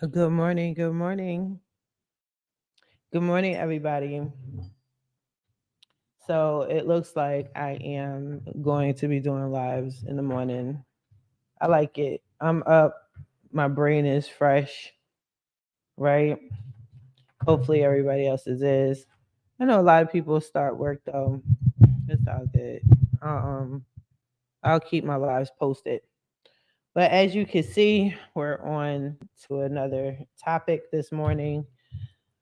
Good morning. Good morning. Good morning, everybody. So it looks like I am going to be doing lives in the morning. I like it. I'm up. My brain is fresh, right? Hopefully, everybody else's is. I know a lot of people start work though. It's all good. Um, I'll keep my lives posted. But as you can see, we're on to another topic this morning.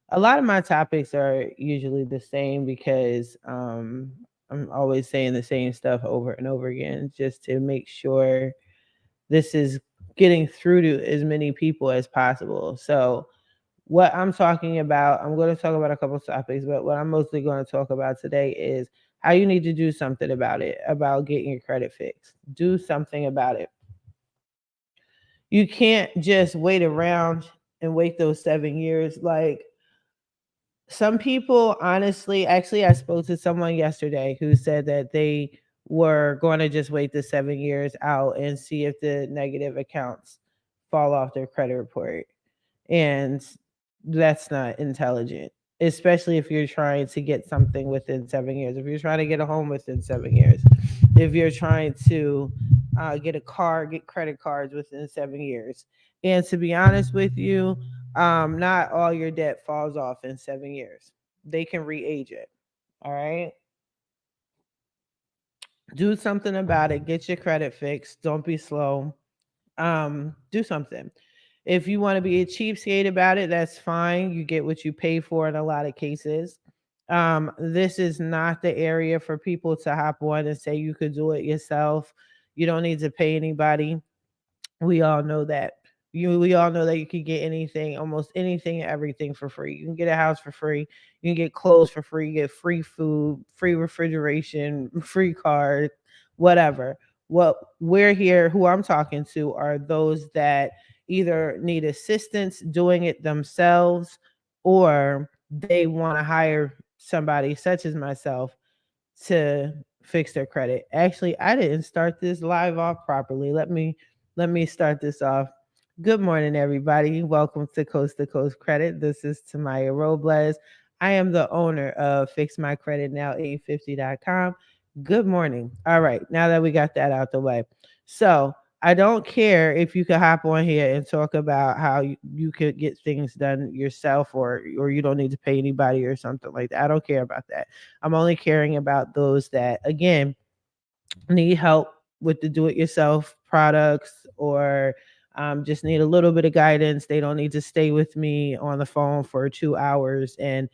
A lot of my topics are usually the same because I'm always saying the same stuff over and over again just to make sure this is getting through to as many people as possible. So, what I'm talking about, I'm going to talk about a couple of topics, but what I'm mostly going to talk about today is how you need to do something about it, about getting your credit fixed. Do something about it. You can't just wait around and wait those 7 years. Like, some people, honestly, actually, I spoke to someone yesterday who said that they were going to just wait the 7 years out and see if the negative accounts fall off their credit report. And that's not intelligent, especially if you're trying to get something within 7 years. If you're trying to get a home within 7 years, if you're trying to get a car, get credit cards within 7 years. And to be honest with you, not all your debt falls off in 7 years. They can re-age it. All right. Do something about it. Get your credit fixed. Don't be slow. Do something. If you want to be a cheapskate about it, that's fine. You get what you pay for in a lot of cases. This is not the area for people to hop on and say you could do it yourself. You don't need to pay anybody. We all know that. We all know that you can get anything, almost anything and everything for free. You can get a house for free. You can get clothes for free. You get free food, free refrigeration, free cars, whatever. What we're here, who I'm talking to, are those that either need assistance doing it themselves or they want to hire somebody such as myself to fix their credit. Actually, I didn't start this live off properly. Let me start this off. Good morning, everybody. Welcome to Coast Credit. This is Tamaya Robles. I am the owner of Fix My Credit Now 850.com. Good morning. All right, now that we got that out the way. So I don't care if you could hop on here and talk about how you could get things done yourself or you don't need to pay anybody or something like that. I don't care about that. I'm only caring about those that, again, need help with the do it yourself products or just need a little bit of guidance. They don't need to stay with me on the phone for 2 hours and,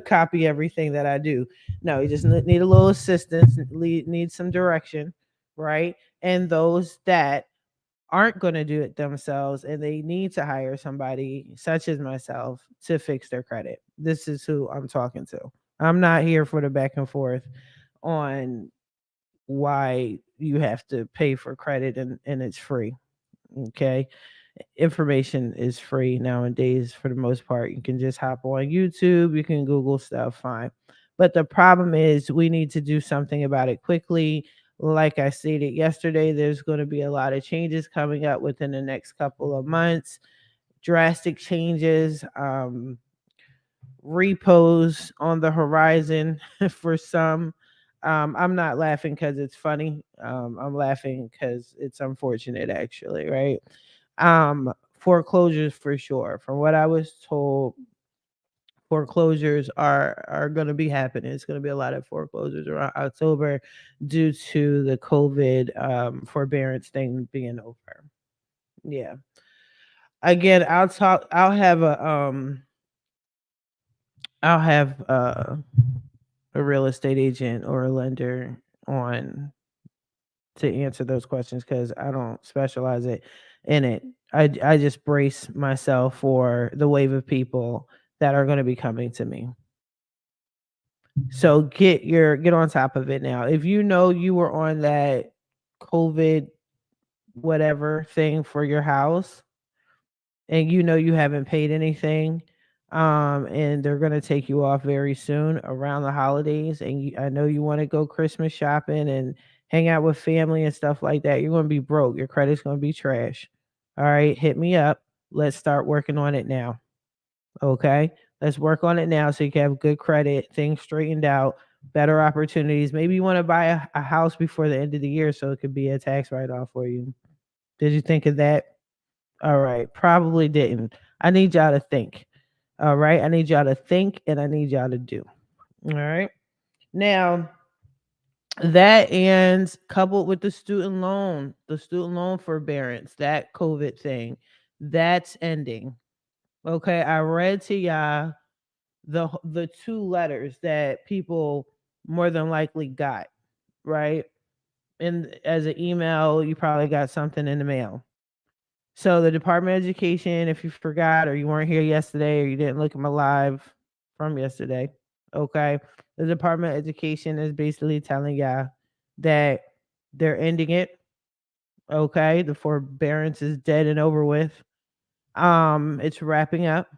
copy everything that I do. No, you just need a little assistance, need some direction, right? And those that aren't going to do it themselves and they need to hire somebody such as myself to fix their credit. This is who I'm talking to. I'm not here for the back and forth on why you have to pay for credit and it's free. Okay. Information is free nowadays for the most part. You can just hop on YouTube, you can Google stuff, fine. But the problem is we need to do something about it quickly. Like I stated yesterday, there's going to be a lot of changes coming up within the next couple of months, drastic changes, repos on the horizon for some. I'm not laughing because it's funny. I'm laughing because it's unfortunate, actually, right? Foreclosures for sure. From what I was told, foreclosures are going to be happening. It's going to be a lot of foreclosures around October due to the COVID forbearance thing being over. Yeah. Again, I'll have a real estate agent or a lender on to answer those questions because I don't specialize in it. I just brace myself for the wave of people that are going to be coming to me. So get on top of it now. If you know you were on that COVID whatever thing for your house and you know you haven't paid anything, and they're going to take you off very soon around the holidays, and I know you want to go Christmas shopping and hang out with family and stuff like that, you're going to be broke. Your credit's going to be trash. All right, hit me up. Let's start working on it now. Okay. Let's work on it now so you can have good credit, things straightened out, better opportunities. Maybe you want to buy a house before the end of the year so it could be a tax write off for you. Did you think of that? All right. Probably didn't. I need y'all to think. All right. I need y'all to think and I need y'all to do. All right. Now, that ends coupled with the student loan forbearance, that COVID thing, that's ending. Okay. I read to y'all the two letters that people more than likely got, right? And as an email, you probably got something in the mail. So the Department of Education, if you forgot or you weren't here yesterday or you didn't look at my live from yesterday, okay, the Department of Education is basically telling y'all that they're ending it. Okay, the forbearance is dead and over with. It's wrapping up,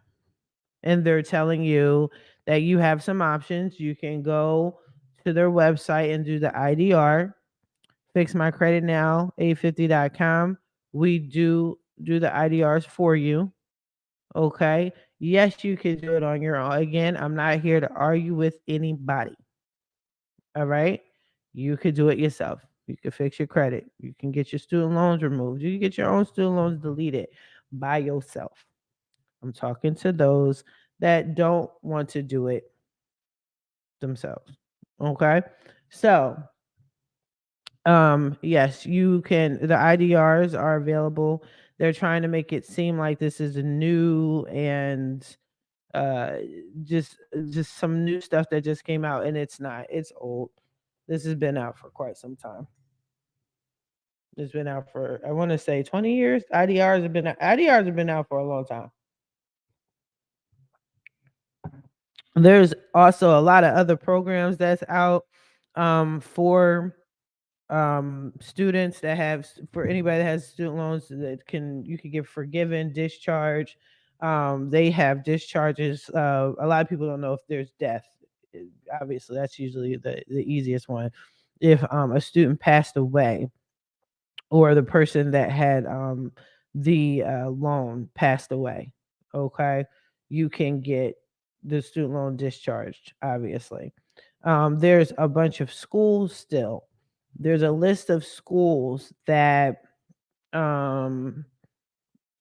and they're telling you that you have some options. You can go to their website and do the IDR, fix my credit now, 850.com. We do the IDRs for you. Okay. Yes, you can do it on your own. Again, I'm not here to argue with anybody. All right. You could do it yourself. You can fix your credit. You can get your student loans removed. You can get your own student loans deleted by yourself. I'm talking to those that don't want to do it themselves. Okay. So, yes, you can, the IDRs are available. They're trying to make it seem like this is a new and uh just some new stuff that just came out, and it's not. It's old. This has been out for quite some time. It's been out for, I want to say, 20 years. IDRs have been out for a long time. There's also a lot of other programs that's out for students that have, for anybody that has student loans, that can, you can get forgiven discharge. They have discharges. A lot of people don't know if there's death. Obviously that's usually the easiest one. If a student passed away, or the person that had the loan passed away, okay, you can get the student loan discharged, obviously. There's a bunch of schools still. There's a list of schools that um,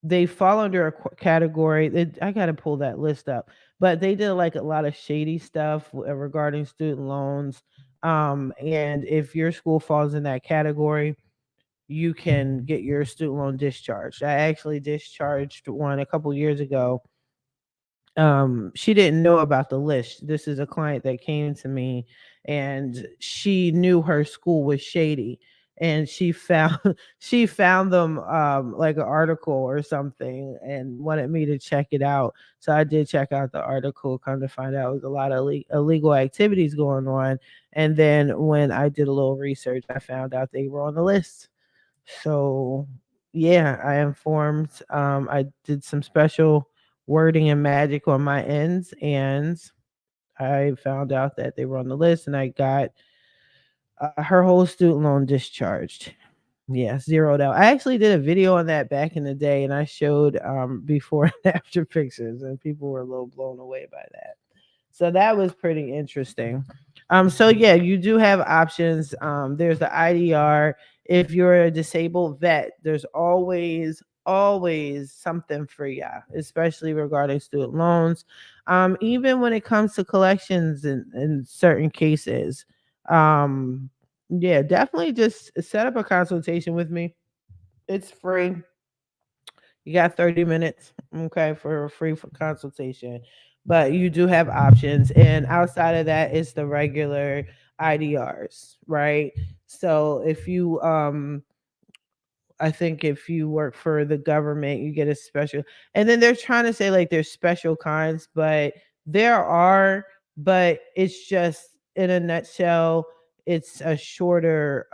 they fall under a category. I got to pull that list up, but they did like a lot of shady stuff regarding student loans. And if your school falls in that category, you can get your student loan discharged. I actually discharged one a couple years ago. She didn't know about the list. This is a client that came to me, and she knew her school was shady, and she found she found them like an article or something and wanted me to check it out. So I did check out the article. Come to find out, it was a lot of illegal activities going on. And then when I did a little research, I found out they were on the list. So yeah, I informed. I did some special wording and magic on my ends, and I found out that they were on the list, and I got her whole student loan discharged. Yeah, zeroed out. I actually did a video on that back in the day, and I showed before and after pictures, and people were a little blown away by that. So that was pretty interesting. So yeah, you do have options. There's the IDR. If you're a disabled vet, there's always something for you, especially regarding student loans. Even when it comes to collections in certain cases. Yeah, definitely just set up a consultation with me. It's free. You got 30 minutes, okay, for a free consultation. But you do have options. And outside of that, it's the regular IDRs, right? So if you I think if you work for the government, you get a special. And then they're trying to say like there's special kinds, but there are, but it's just in a nutshell, it's a shorter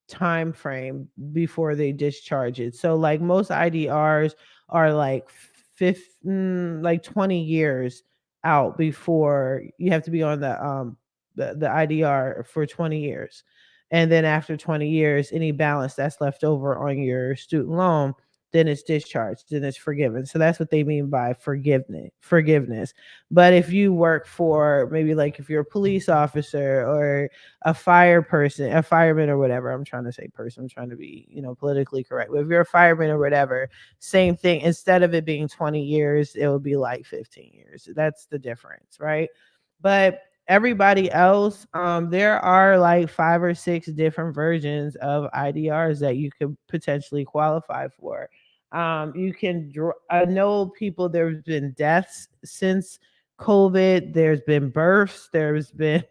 time frame before they discharge it. So like most IDRs are like 20 years out before you have to be on the IDR for 20 years. And then after 20 years, any balance that's left over on your student loan, then it's discharged, then it's forgiven. So that's what they mean by forgiveness. But if you work for, maybe like if you're a police officer or a fire person, a fireman or whatever, I'm trying to say person, I'm trying to be, politically correct. But if you're a fireman or whatever, same thing. Instead of it being 20 years, it would be like 15 years. That's the difference, right? But everybody else, there are like 5 or 6 different versions of IDRs that you could potentially qualify for. I know people, there's been deaths since COVID, there's been births, there's been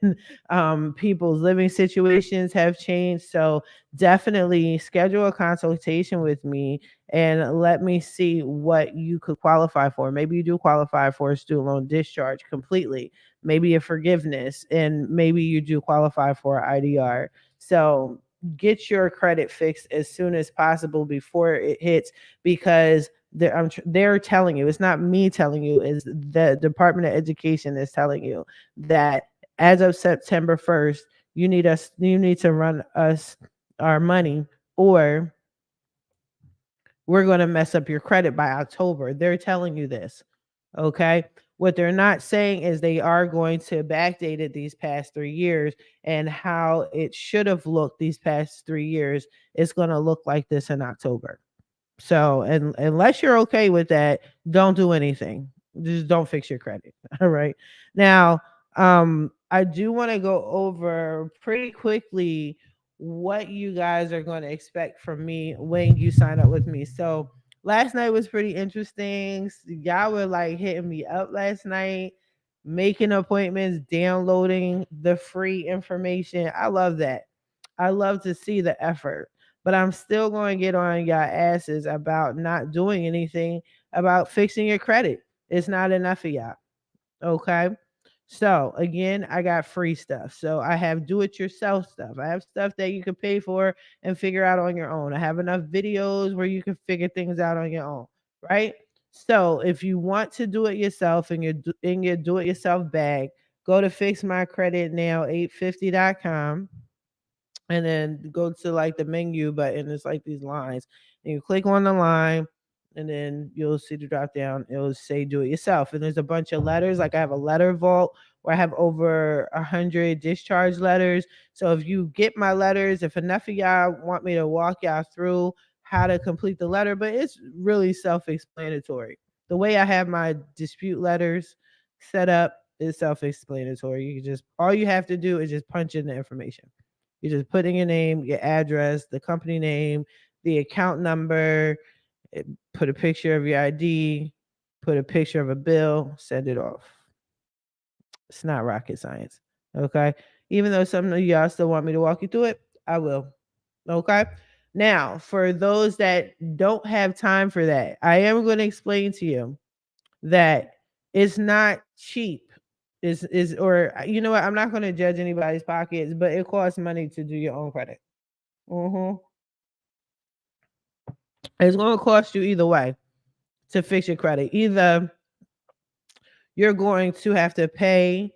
people's living situations have changed. So definitely schedule a consultation with me and let me see what you could qualify for. Maybe you do qualify for a student loan discharge completely, maybe a forgiveness, and maybe you do qualify for IDR. So get your credit fixed as soon as possible before it hits, because they're telling you, it's not me telling you, is the Department of Education is telling you that as of September 1st, you need to run us our money, or we're going to mess up your credit by October. They're telling you this. Okay. What they're not saying is they are going to backdate it these past 3 years, and how it should have looked these past 3 years is going to look like this in October. So, and unless you're okay with that, don't do anything. Just don't fix your credit. All right. Now, I do want to go over pretty quickly what you guys are going to expect from me when you sign up with me. So, last night was pretty interesting. Y'all were like hitting me up last night, making appointments, downloading the free information. I love that. I love to see the effort, but I'm still going to get on y'all asses about not doing anything about fixing your credit. It's not enough of y'all. Okay. So again, I got free stuff. So I have do it yourself stuff. I have stuff that you can pay for and figure out on your own. I have enough videos where you can figure things out on your own, right? So if you want to do it yourself in your do it yourself bag, go to fixmycreditnow850.com and then go to like the menu button. It's like these lines, and you click on the line, and then you'll see the drop down. It'll say do it yourself, and there's a bunch of letters. Like I have a letter vault where I have over 100 discharge letters. So if you get my letters, if enough of y'all want me to walk y'all through how to complete the letter, but it's really self-explanatory. The way I have my dispute letters set up is self-explanatory. You can just, all you have to do is just punch in the information. You just put in your name, your address, the company name, the account number, put a picture of your ID, put a picture of a bill, send it off. It's not rocket science. Okay. Even though some of y'all still want me to walk you through it, I will. Okay. Now, for those that don't have time for that, I am going to explain to you that it's not cheap. Is or you know what? I'm not going to judge anybody's pockets, but it costs money to do your own credit. Mm-hmm. It's going to cost you either way to fix your credit. Either you're going to have to pay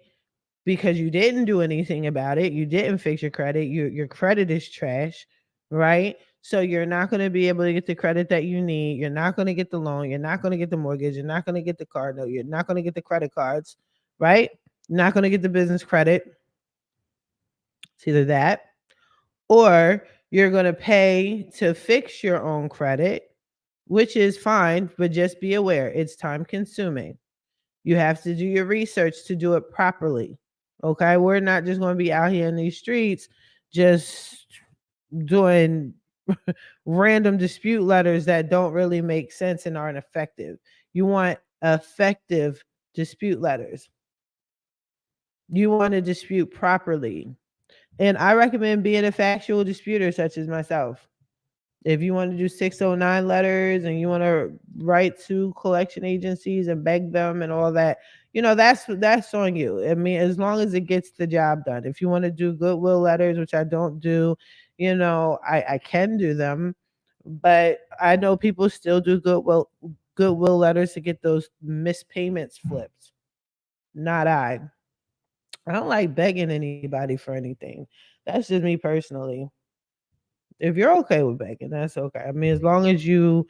because you didn't do anything about it. You didn't fix your credit. Your credit is trash, right? So you're not going to be able to get the credit that you need. You're not going to get the loan. You're not going to get the mortgage. You're not going to get the car note. You're not going to get the credit cards, right? You're not going to get the business credit. It's either that, or you're going to pay to fix your own credit, which is fine, but just be aware it's time consuming. You have to do your research to do it properly. Okay. We're not just going to be out here in these streets just doing random dispute letters that don't really make sense and aren't effective. You want effective dispute letters. You want to dispute properly. And I recommend being a factual disputer, such as myself. If you want to do 609 letters and you want to write to collection agencies and beg them and all that, that's on you. I mean, as long as it gets the job done. If you want to do goodwill letters, which I don't do, I can do them, but I know people still do goodwill letters to get those missed payments flipped. Not I. I don't like begging anybody for anything. That's just me personally. If you're okay with begging, that's okay. I mean, as long as you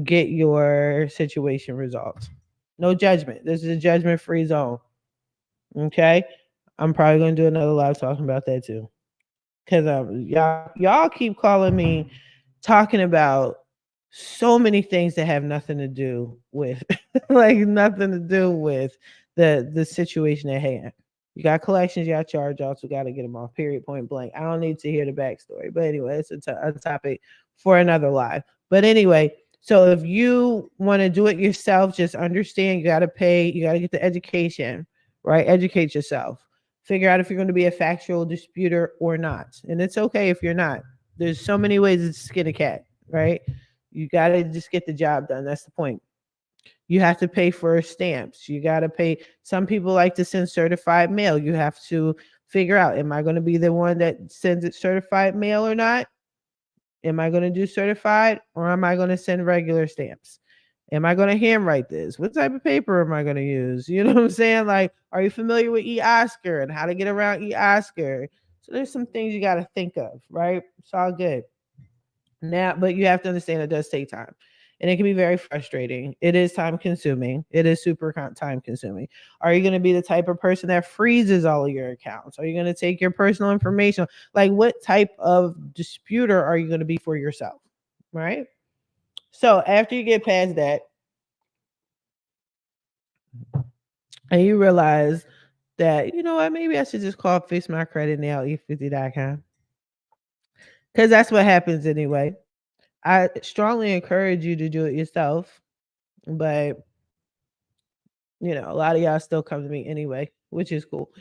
get your situation resolved. No judgment. This is a judgment-free zone. Okay? I'm probably gonna do another live talking about that too. Cause y'all keep calling me talking about so many things that have nothing to do with like nothing to do with the situation at hand. You got collections, you got charge offs, we got to get them off. Period. Point blank. I don't need to hear the backstory, but anyway, it's a topic for another live. But anyway, so if you want to do it yourself, just understand you got to pay. You got to get the education, right? Educate yourself. Figure out if you're going to be a factual disputer or not, and it's okay if you're not. There's so many ways to skin a cat, right? You got to just get the job done. That's the point. You have to pay for stamps. You got to pay. Some people like to send certified mail. You have to figure out, am I going to be the one that sends it certified mail or not? Am I going to do certified or am I going to send regular stamps? Am I going to handwrite this? What type of paper am I going to use? You know what I'm saying? Like, are you familiar with eOscar and how to get around eOscar? So there's some things you got to think of, right? It's all good. Now, but you have to understand it does take time and it can be very frustrating. It is time consuming. It is super time consuming. Are you going to be the type of person that freezes all of your accounts? Are you going to take your personal information? Like, what type of disputer are you going to be for yourself? Right? So, after you get past that, and you realize that, you know what, maybe I should just call Fix My Credit Now, e50.com. Because that's what happens anyway. I strongly encourage you to do it yourself, but you know, a lot of y'all still come to me anyway, which is cool.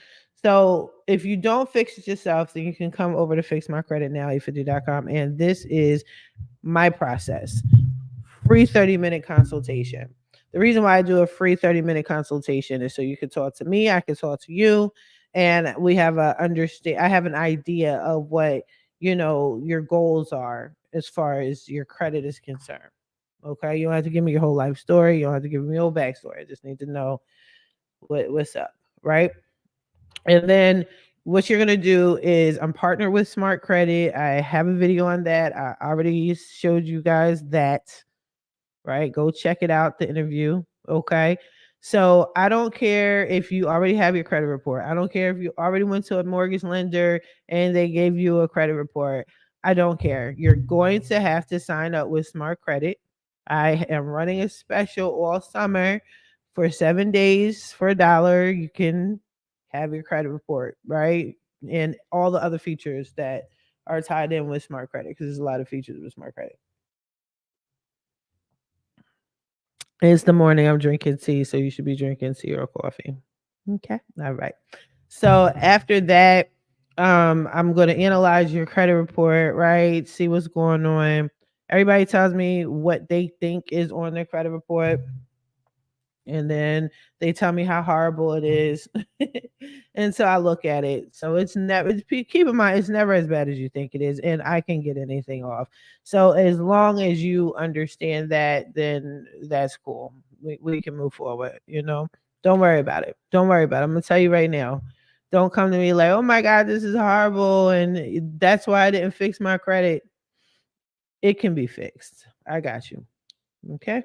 So if you don't fix it yourself, then you can come over to Fix My Credit Now, e50.com. And this is my process. Free 30-minute consultation. The reason why I do a free 30-minute consultation is so you can talk to me, I can talk to you, and we have I have an idea of what, you know, your goals are as far as your credit is concerned. Okay, you don't have to give me your whole life story. You don't have to give me your whole backstory. I just need to know what's up, right? And then what you're gonna do is I'm partnered with Smart Credit. I have a video on that. I already showed you guys that, right? Go check it out, the interview. Okay. So I don't care if you already have your credit report. I don't care if you already went to a mortgage lender and they gave you a credit report. I don't care. You're going to have to sign up with Smart Credit. I am running a special all summer for 7 days for $1. You can have your credit report, right? And all the other features that are tied in with Smart Credit, because there's a lot of features with Smart Credit. It's the morning. I'm drinking tea, so you should be drinking tea or coffee. Okay. All right. So after that, I'm going to analyze your credit report, right? See what's going on. Everybody tells me what they think is on their credit report, and then they tell me how horrible it is. And so I look at it. So it's never, keep in mind, it's never as bad as you think it is, and I can get anything off. So as long as you understand that, then that's cool. We can move forward, you know. Don't worry about it. Don't worry about it. I'm gonna tell you right now. Don't come to me like, oh my God, this is horrible, and that's why I didn't fix my credit. It can be fixed. I got you. Okay.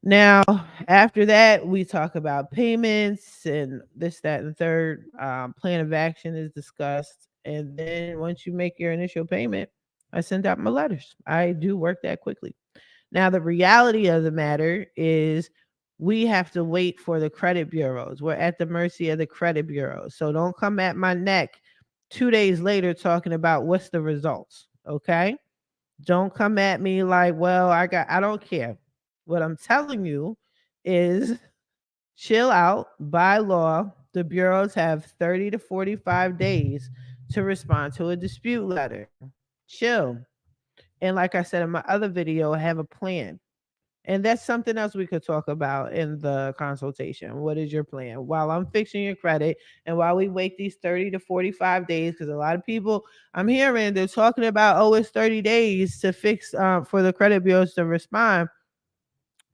Now, after that, we talk about payments and this, that, and the third. Plan of action is discussed. And then once you make your initial payment, I send out my letters. I do work that quickly. Now, the reality of the matter is we have to wait for the credit bureaus. We're at the mercy of the credit bureaus. So don't come at my neck 2 days later talking about what's the results. Okay. Don't come at me like, well, I don't care. What I'm telling you is chill out. By law, the bureaus have 30 to 45 days to respond to a dispute letter. Chill. And like I said in my other video, I have a plan. And that's something else we could talk about in the consultation. What is your plan? While I'm fixing your credit and while we wait these 30 to 45 days, because a lot of people I'm hearing, they're talking about, oh, it's 30 days to fix for the credit bureaus to respond.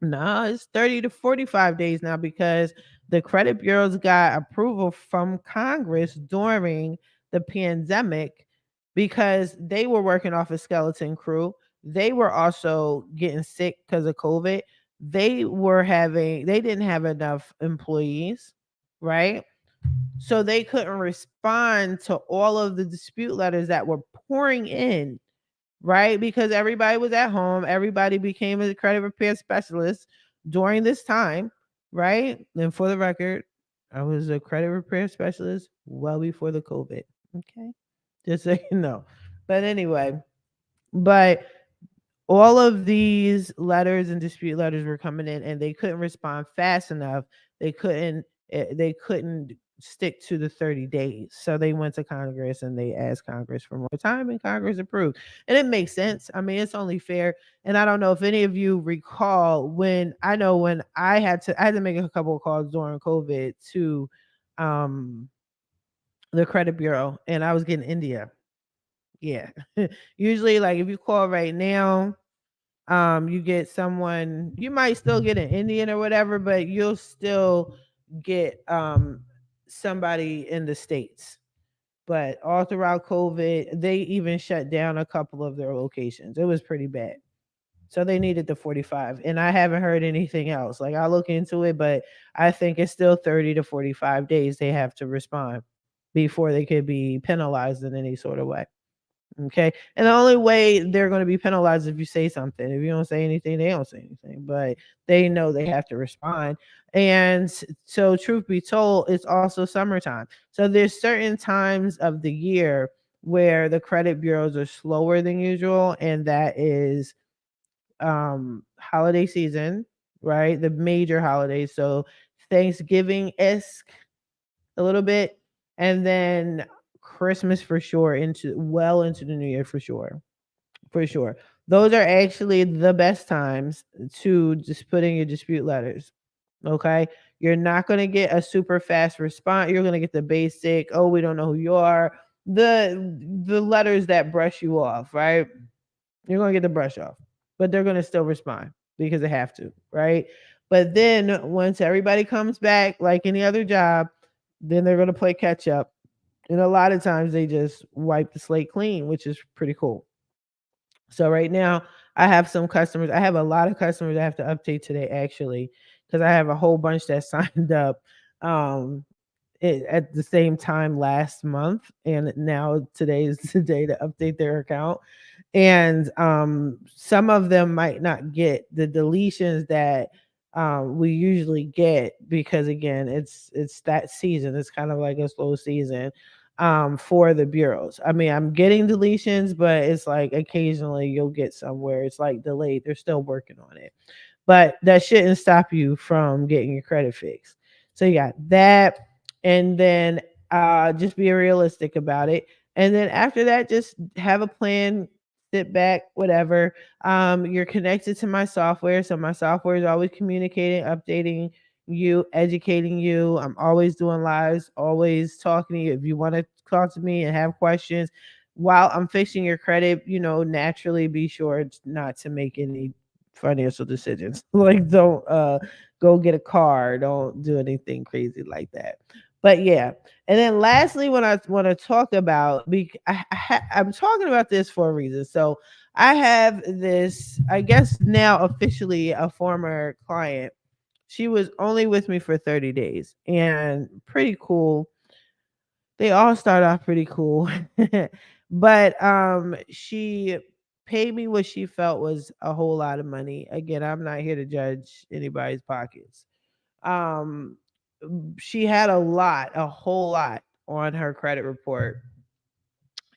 No, it's 30 to 45 days now because the credit bureaus got approval from Congress during the pandemic because they were working off a skeleton crew. they were also getting sick because of COVID. They didn't have enough employees, right? So they couldn't respond to all of the dispute letters that were pouring in, right? Because everybody was at home, everybody became a credit repair specialist during this time, right? And for the record, I was a credit repair specialist well before the COVID. Okay. Just so you know. But anyway, but all of these letters and dispute letters were coming in and they couldn't respond fast enough. They couldn't stick to the 30 days. So they went to Congress and they asked Congress for more time and Congress approved. And it makes sense. I mean, it's only fair. And I don't know if any of you recall when I had to make a couple of calls during COVID to um the credit bureau and I was getting India. Yeah. Usually like if you call right now, you get someone, you might still get an Indian or whatever, but you'll still get somebody in the States. But all throughout COVID, they even shut down a couple of their locations. It was pretty bad. So they needed the 45. And I haven't heard anything else. Like I'll look into it, but I think it's still 30 to 45 days they have to respond before they could be penalized in any sort of way. Okay. And the only way they're going to be penalized if you say something. If you don't say anything, they don't say anything. But they know they have to respond. And so, truth be told, it's also summertime. So there's certain times of the year where the credit bureaus are slower than usual, and that is holiday season, right? The major holidays. So Thanksgiving-esque a little bit, and then Christmas for sure, into the new year for sure. For sure. Those are actually the best times to just put in your dispute letters. Okay? You're not going to get a super fast response. You're going to get the basic, "Oh, we don't know who you are." The letters that brush you off, right? You're going to get the brush off. But they're going to still respond because they have to, right? But then once everybody comes back like any other job, then they're going to play catch up. And a lot of times they just wipe the slate clean, which is pretty cool. So right now, I have some customers. I have a lot of customers I have to update today, actually, because I have a whole bunch that signed up um, at the same time last month, and now today is the day to update their account. And some of them might not get the deletions that we usually get because again, it's that season. It's kind of like a slow season for the bureaus. I mean, I'm getting deletions, but it's like occasionally you'll get somewhere it's like delayed. They're still working on it. But that shouldn't stop you from getting your credit fixed. So you got that, and then just be realistic about it. And then after that, just have a plan, sit back, whatever. You're connected to my software, so my software is always communicating, updating you, educating you. I'm always doing lives, always talking to you. If you want to talk to me and have questions while I'm fixing your credit, naturally be sure not to make any financial decisions. Like don't go get a car, don't do anything crazy like that. But yeah. And then lastly, when I want to talk about, I'm talking about this for a reason. So I have this, I guess now officially a former client. She was only with me for 30 days and pretty cool. They all start off pretty cool. But she paid me what she felt was a whole lot of money. Again, I'm not here to judge anybody's pockets. Um she had a whole lot on her credit report,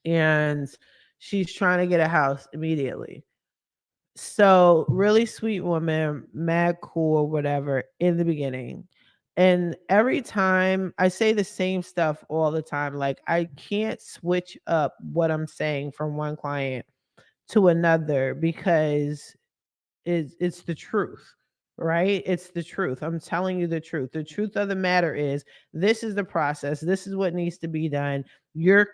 and she's trying to get a house immediately. So, really sweet woman, mad cool, whatever, in the beginning. And every time I say the same stuff all the time, like I can't switch up what I'm saying from one client to another because it's the truth, right? It's the truth. I'm telling you the truth. The truth of the matter is this is the process. This is what needs to be done. Your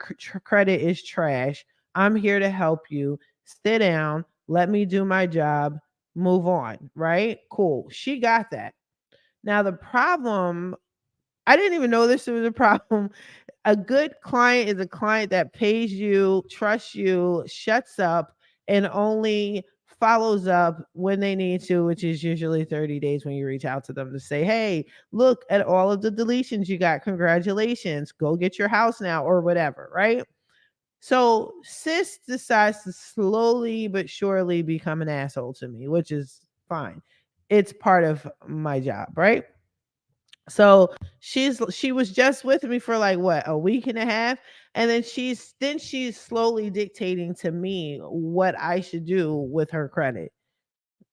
credit is trash. I'm here to help you. Sit down. Let me do my job. Move on, right? Cool. She got that. Now the problem, I didn't even know this was a problem. A good client is a client that pays you, trusts you, shuts up, and only follows up when they need to, which is usually 30 days when you reach out to them to say, hey, look at all of the deletions you got. Congratulations. Go get your house now or whatever, right? So sis decides to slowly but surely become an asshole to me, which is fine. It's part of my job, right? So she was just with me for like what, a week and a half, and then she's slowly dictating to me what I should do with her credit.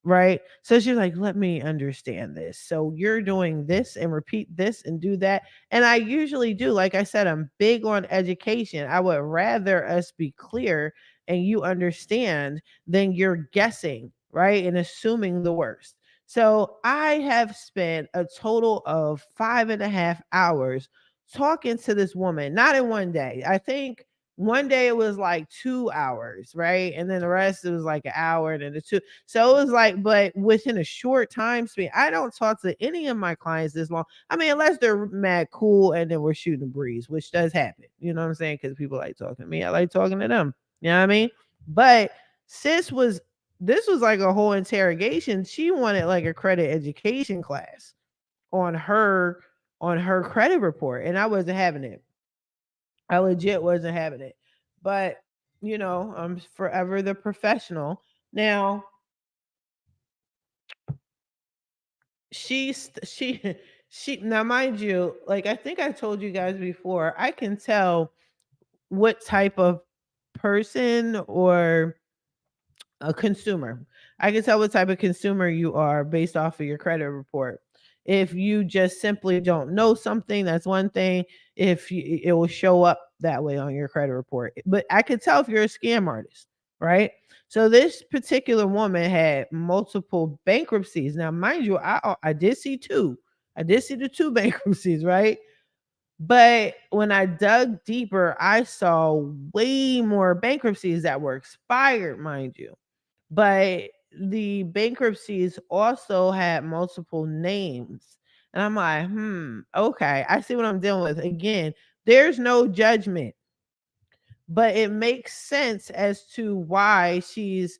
Right? So she's like, let me understand this. So you're doing this and repeat this and do that. And I usually do. Like I said, I'm big on education. I would rather us be clear and you understand than you're guessing, right? And assuming the worst. So I have spent a total of 5.5 hours talking to this woman, not in one day. I think one day it was like 2 hours, right? And then the rest it was like an hour and then the two. So it was like, but within a short time span, I don't talk to any of my clients this long. I mean, unless they're mad cool and then we're shooting a breeze, which does happen. You know what I'm saying? Because people like talking to me. I like talking to them. You know what I mean? But sis was this was like a whole interrogation. She wanted like a credit education class on her credit report, and I wasn't having it. I legit wasn't having it. But, I'm forever the professional. Now, she she now mind you, like I think I told you guys before, I can tell what type of person or a consumer. I can tell what type of consumer you are based off of your credit report. If you just simply don't know something, that's one thing. If you, it will show up that way on your credit report. But I can tell if you're a scam artist, right? So this particular woman had multiple bankruptcies. Now, mind you, I did see two. I did see the two bankruptcies, right? But when I dug deeper, I saw way more bankruptcies that were expired, mind you. But the bankruptcies also had multiple names. And I'm like, okay, I see what I'm dealing with. Again, there's no judgment, but it makes sense as to why she's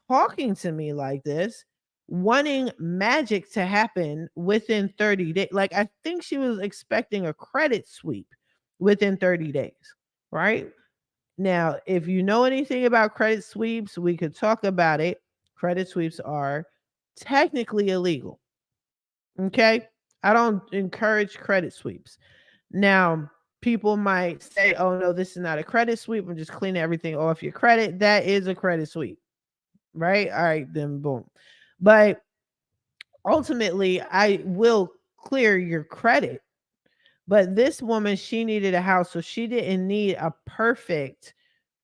talking to me like this, wanting magic to happen within 30 days. Like, I think she was expecting a credit sweep within 30 days, right? Now, if you know anything about credit sweeps, we could talk about it. Credit sweeps are technically illegal. Okay. I don't encourage credit sweeps. Now, people might say, oh, no, this is not a credit sweep. I'm just cleaning everything off your credit. That is a credit sweep, right? All right, then boom. But ultimately, I will clear your credit. But this woman, she needed a house, so she didn't need a perfect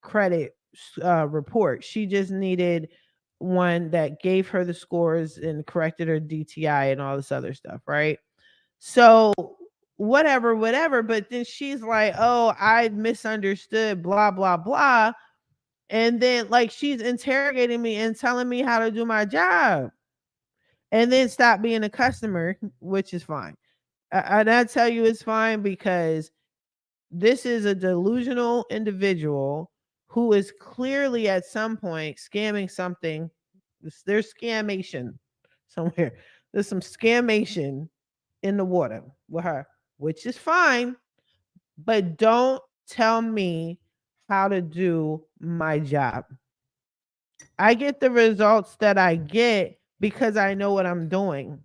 credit report. She just needed one that gave her the scores and corrected her DTI and all this other stuff, right? So whatever, whatever. But then she's like, "Oh, I misunderstood, blah blah blah," and then like she's interrogating me and telling me how to do my job, and then stop being a customer, which is fine. And I tell you, it's fine because this is a delusional individual who is clearly at some point scamming something. There's scammation somewhere. There's some scammation in the water with her, which is fine, but don't tell me how to do my job. I get the results that I get because I know what I'm doing.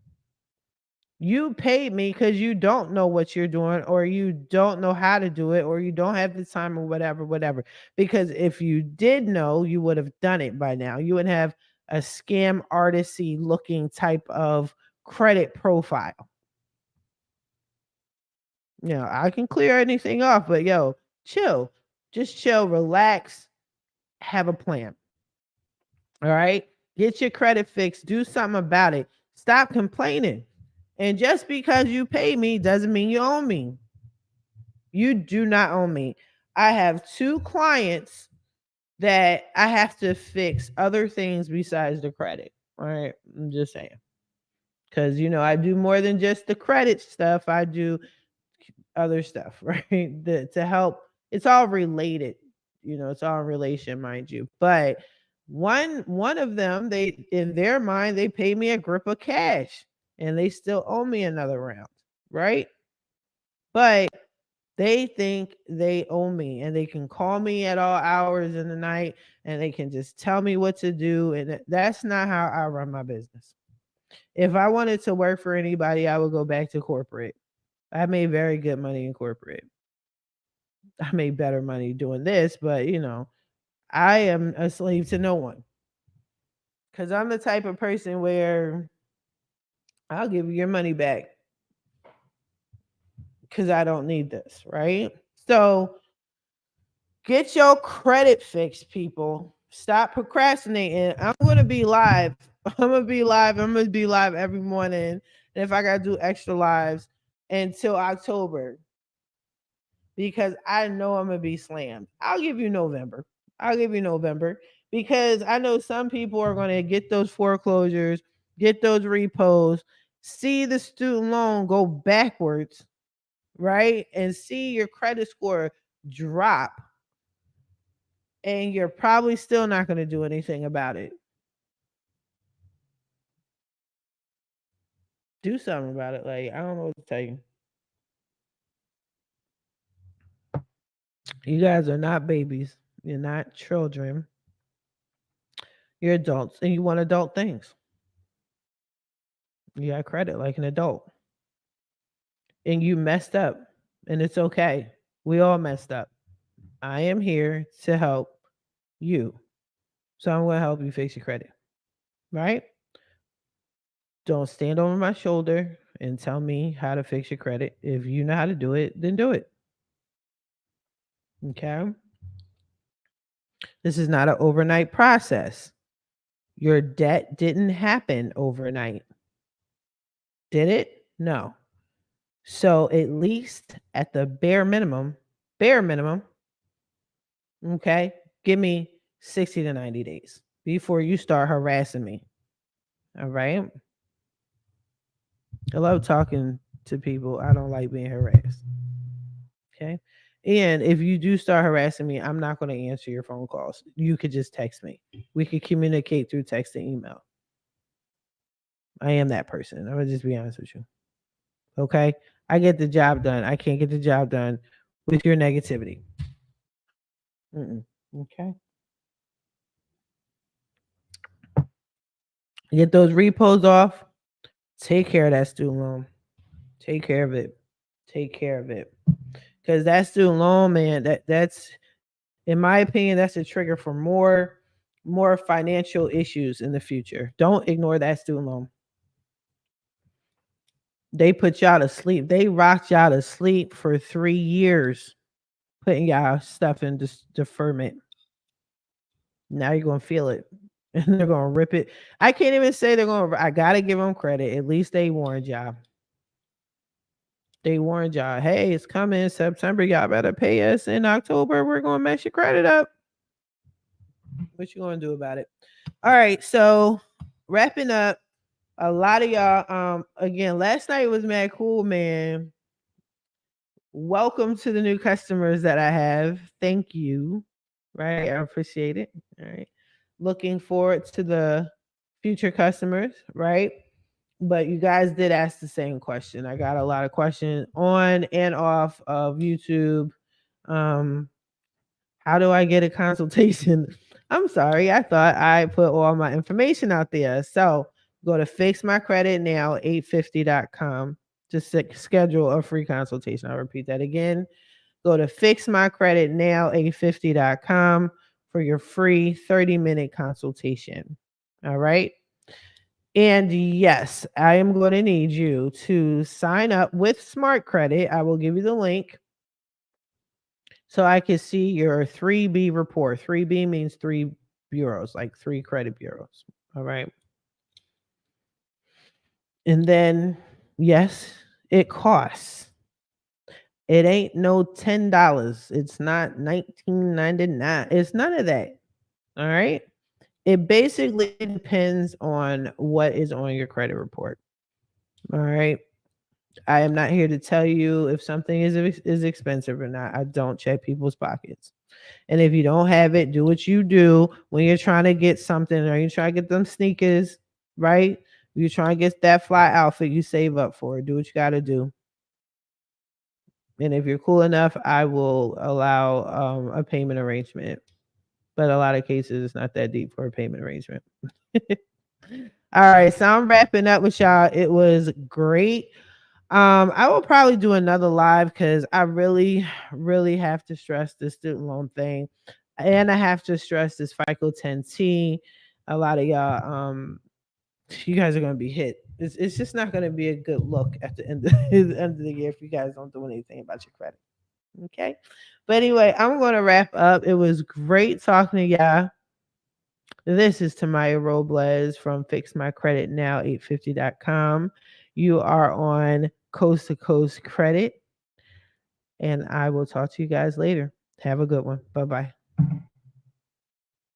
You paid me because you don't know what you're doing, or you don't know how to do it, or you don't have the time, or whatever, whatever. Because if you did know, you would have done it by now. You would have a scam artisty looking type of credit profile. I can clear anything off, but yo, chill. Just chill, relax, have a plan. All right. Get your credit fixed. Do something about it. Stop complaining. And just because you pay me doesn't mean you own me. You do not own me. I have two clients that I have to fix other things besides the credit. All right. I'm just saying. Because, I do more than just the credit stuff. I do other stuff, right? To help. It's all related. It's all in relation, mind you. But One of them, they in their mind, they pay me a grip of cash and they still owe me another round, right? But they think they owe me and they can call me at all hours in the night and they can just tell me what to do. And that's not how I run my business. If I wanted to work for anybody, I would go back to corporate. I made very good money in corporate. I made better money doing this, but I am a slave to no one. Because I'm the type of person where I'll give you your money back because I don't need this, right? So get your credit fixed, people. Stop procrastinating. I'm going to be live. I'm going to be live. I'm going to be live every morning. And if I got to do extra lives until October, because I know I'm going to be slammed. I'll give you November. Because I know some people are going to get those foreclosures, get those repos, see the student loan go backwards, right? And see your credit score drop. And you're probably still not going to do anything about it. Do something about it. Like, I don't know what to tell you. You guys are not babies. You're not children. You're adults and you want adult things. You got credit like an adult. And you messed up. And it's okay. We all messed up. I am here to help you. So I'm going to help you fix your credit. Right? Don't stand over my shoulder and tell me how to fix your credit. If you know how to do it, then do it. Okay? This is not an overnight process. Your debt didn't happen overnight. Did it? No. So at least at the bare minimum, okay, give me 60 to 90 days before you start harassing me. All right? I love talking to people. I don't like being harassed. Okay? And if you do start harassing me, I'm not going to answer your phone calls. You could just text me. We could communicate through text and email. I am that person. I'm going to just be honest with you. Okay? I get the job done. I can't get the job done with your negativity. Okay? Get those repos off. Take care of that student loan. Take care of it. Take care of it. Because that student loan, man, that's in my opinion, that's a trigger for more financial issues in the future. Don't ignore that student loan. They put y'all to sleep. They rocked y'all to sleep for 3 years, putting y'all stuff in deferment. Now you're gonna feel it, and they're gonna rip it. I can't even say they're gonna. I gotta give them credit. At least they warned y'all. They warned y'all. Hey, it's coming in September. Y'all better pay us in October. We're gonna mess your credit up. What you gonna do about it? All right. So wrapping up. A lot of y'all. Again, last night was mad cool, man. Welcome to the new customers that I have. Thank you. Right. I appreciate it. All right. Looking forward to the future customers, right? But you guys did ask the same question. I got a lot of questions on and off of YouTube. How do I get a consultation? I'm sorry. I thought I put all my information out there. So go to fixmycreditnow850.com to schedule a free consultation. I'll repeat that again. Go to fixmycreditnow850.com for your free 30-minute consultation. All right. And yes, I am going to need you to sign up with Smart Credit. I will give you the link so I can see your 3B report. 3B means 3 bureaus, like 3 credit bureaus. All right. And then, yes, it costs. It ain't no $10. It's not $19.99. It's none of that. All right. It basically depends on what is on your credit report. All right. I am not here to tell you if something is expensive or not. I don't check people's pockets. And if you don't have it, do what you do when you're trying to get something, or you try to get them sneakers, right? You try to get that fly outfit, you save up for it. Do what you got to do. And if you're cool enough, I will allow a payment arrangement. But a lot of cases, it's not that deep for a payment arrangement. All right, so I'm wrapping up with y'all. It was great. I will probably do another live because I really, really have to stress the student loan thing, and I have to stress this FICO 10T. A lot of y'all, you guys are gonna be hit. It's just not gonna be a good look at the end of the end of the year if you guys don't do anything about your credit. Okay, but anyway, I'm gonna wrap up. It was great talking to y'all. This is Tamaya Robles from FixMyCreditNow850.com. You are on Coast to Coast Credit, and I will talk to you guys later. Have a good one. Bye bye.